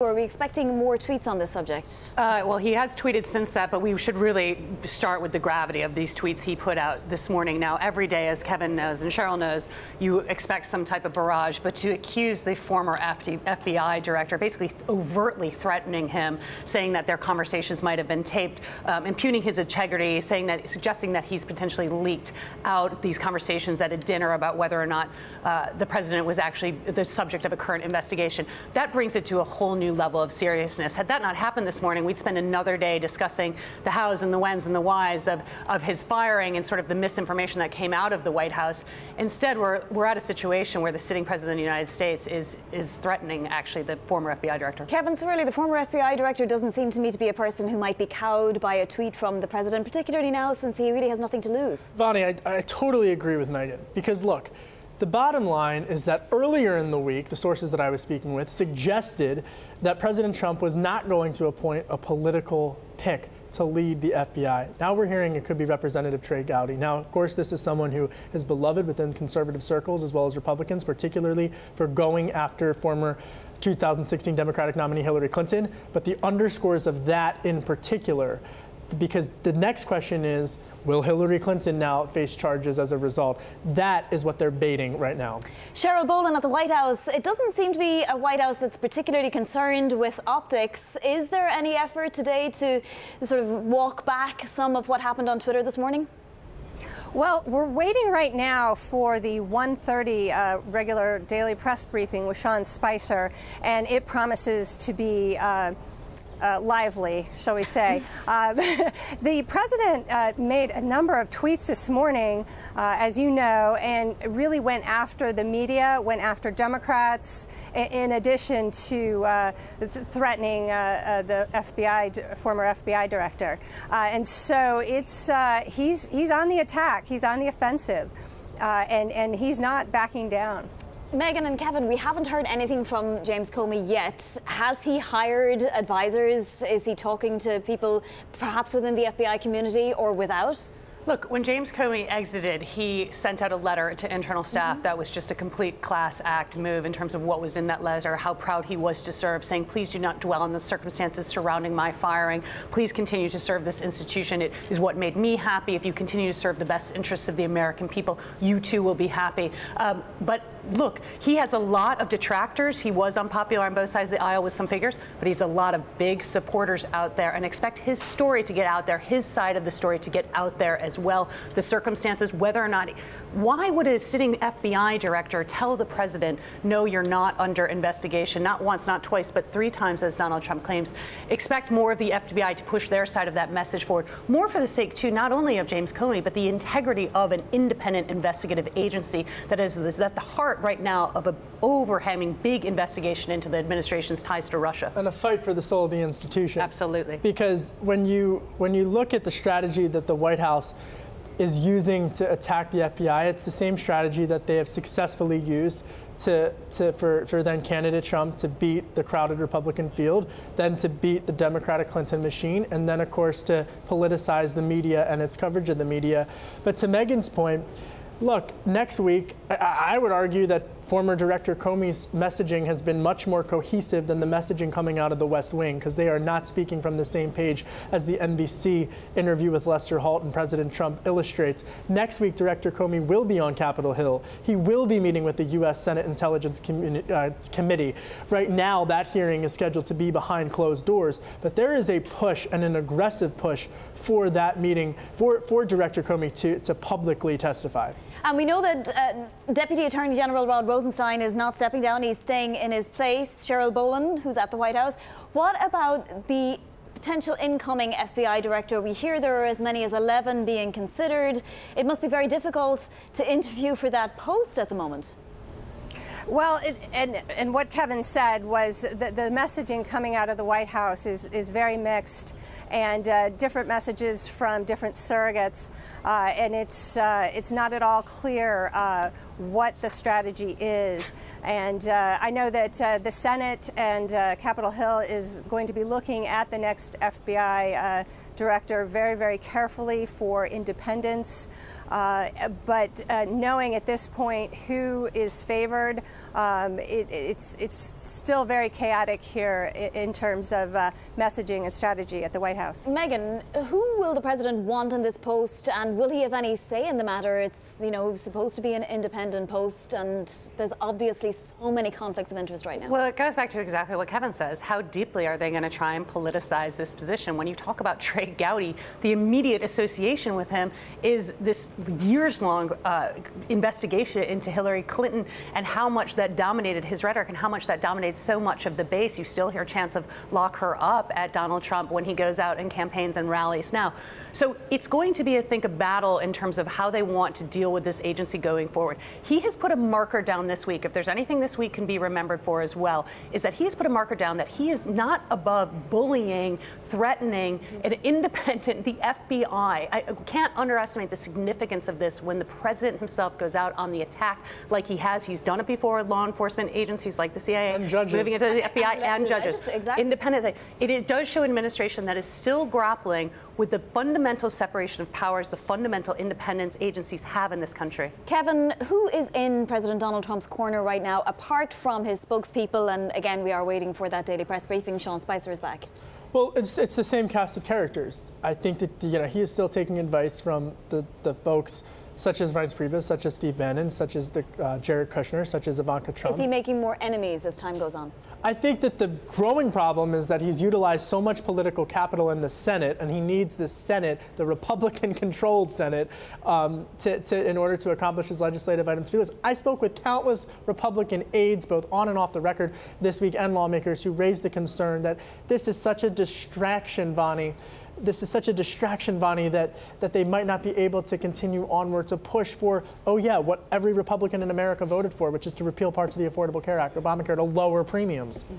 Are we expecting more tweets on this subject? Well, he has tweeted since that, but we should really start with the gravity of these tweets he put out this morning. Now, every day, as Kevin knows and Cheryl knows, you expect some type of barrage, but to accuse the former FBI director, basically overtly threatening him, saying that their conversations might have been taped, impugning his integrity, suggesting that he's potentially leaked out these conversations at a dinner about whether or not the president was actually the subject of a current investigation. That brings it to a whole new level of seriousness. Had that not happened this morning, we'd spend another day discussing the hows and the whens and the whys of his firing and sort of the misinformation that came out of the White House. Instead, we're at a situation where the sitting president of the United States is threatening, actually, the former FBI director. Kevin Cirilli, the former FBI director, doesn't seem to me to be a person who might be cowed by a tweet from the president, particularly now since he really has nothing to lose. Vonnie, I totally agree with Megan, because look, the bottom line is that earlier in the week, the sources that I was speaking with suggested that President Trump was not going to appoint a political pick to lead the FBI. Now we're hearing it could be Representative Trey Gowdy. Now, of course, this is someone who is beloved within conservative circles as well as Republicans, particularly for going after former 2016 Democratic nominee Hillary Clinton. But the underscores of that in particular, because the next question is, will Hillary Clinton now face charges as a result? That is what they're baiting right now. Cheryl Bolen at the White House. It doesn't seem to be a White House that's particularly concerned with optics. Is there any effort today to sort of walk back some of what happened on Twitter this morning? Well, we're waiting right now for the 1:30 regular daily press briefing with Sean Spicer, and it promises to be lively, shall we say. The president made a number of tweets this morning, as you know, and really went after the media, went after Democrats, in addition to threatening the former FBI director. And so it's he's on the attack, he's on the offensive, and he's not backing down. Megan and Kevin, we haven't heard anything from James Comey yet. Has he hired advisors? Is he talking to people perhaps within the FBI community or without? Look, when James Comey exited, he sent out a letter to internal staff that was just a complete class act move in terms of what was in that letter, how proud he was to serve, saying, please do not dwell on the circumstances surrounding my firing. Please continue to serve this institution. It is what made me happy. If you continue to serve the best interests of the American people, you too will be happy. But look, he has a lot of detractors. He was unpopular on both sides of the aisle with some figures, but he's a lot of big supporters out there, and expect his story to get out there, his side of the story to get out there as well. The circumstances, whether or not, why would a sitting FBI director tell the president, no, you're not under investigation, not once, not twice, but 3 times, as Donald Trump claims? Expect more of the FBI to push their side of that message forward, more for the sake, too, not only of James Comey, but the integrity of an independent investigative agency that is at the heart right now of an overhanging big investigation into the administration's ties to Russia. And a fight for the soul of the institution. Absolutely. Because when you look at the strategy that the White House is using to attack the FBI, it's the same strategy that they have successfully used for then candidate Trump to beat the crowded Republican field, then to beat the Democratic Clinton machine, and then, of course, to politicize the media and its coverage of the media. But to Megan's point, look, next week, I would argue that former Director Comey's messaging has been much more cohesive than the messaging coming out of the West Wing, because they are not speaking from the same page as the NBC interview with Lester Holt and President Trump illustrates. Next week, Director Comey will be on Capitol Hill. He will be meeting with the U.S. Senate Intelligence Committee. Right now, that hearing is scheduled to be behind closed doors, but there is a push, and an aggressive push, for that meeting, for Director Comey to publicly testify. And we know that Deputy Attorney General Rod Rosenstein is not stepping down. He's staying in his place. Cheryl Bolen, who's at the White House. What about the potential incoming FBI director? We hear there are as many as 11 being considered. It must be very difficult to interview for that post at the moment. Well, and what Kevin said was that the messaging coming out of the White House is very mixed, and different messages from different surrogates, and it's not at all clear what the strategy is. And I know that the Senate and Capitol Hill is going to be looking at the next FBI director very, very carefully for independence. But knowing at this point who is favored, it's still very chaotic here in terms of messaging and strategy at the White House. Megan, who will the president want in this post, and will he have any say in the matter? It's, you know, supposed to be an independent post, and there's obviously so many conflicts of interest right now. Well, it goes back to exactly what Kevin says. How deeply are they going to try and politicize this position? When you talk about Trey Gowdy, the immediate association with him is this years-long investigation into Hillary Clinton and how much that dominated his rhetoric and how much that dominates so much of the base. You still hear chants of lock her up at Donald Trump when he goes out and campaigns and rallies now. So it's going to be, I think, a battle in terms of how they want to deal with this agency going forward. He has put a marker down this week. If there's anything this week can be remembered for as well, is that he has put a marker down that he is not above bullying, threatening an independent, the FBI. I can't underestimate the significance of this when the president himself goes out on the attack like he has. He's done it before. Law enforcement agencies like the CIA, and judges, moving into the FBI and judges. Exactly. Independent. It does show an administration that is still grappling with the fundamental separation of powers, the fundamental independence agencies have in this country. Kevin, who is in President Donald Trump's corner right now, apart from his spokespeople? And again, we are waiting for that daily press briefing. Sean Spicer is back. Well, it's the same cast of characters. I think that he is still taking advice from the folks such as Reince Priebus, such as Steve Bannon, such as Jared Kushner, such as Ivanka Trump. Is he making more enemies as time goes on? I think that the growing problem is that he's utilized so much political capital in the Senate, and he needs the Senate, the Republican-controlled Senate, in order to accomplish his legislative items. I spoke with countless Republican aides, both on and off the record this week, and lawmakers who raised the concern that this is such a distraction, Vonnie. This is such a distraction, Vonnie, that they might not be able to continue onward to push for, oh yeah, what every Republican in America voted for, which is to repeal parts of the Affordable Care Act, Obamacare, to lower premiums.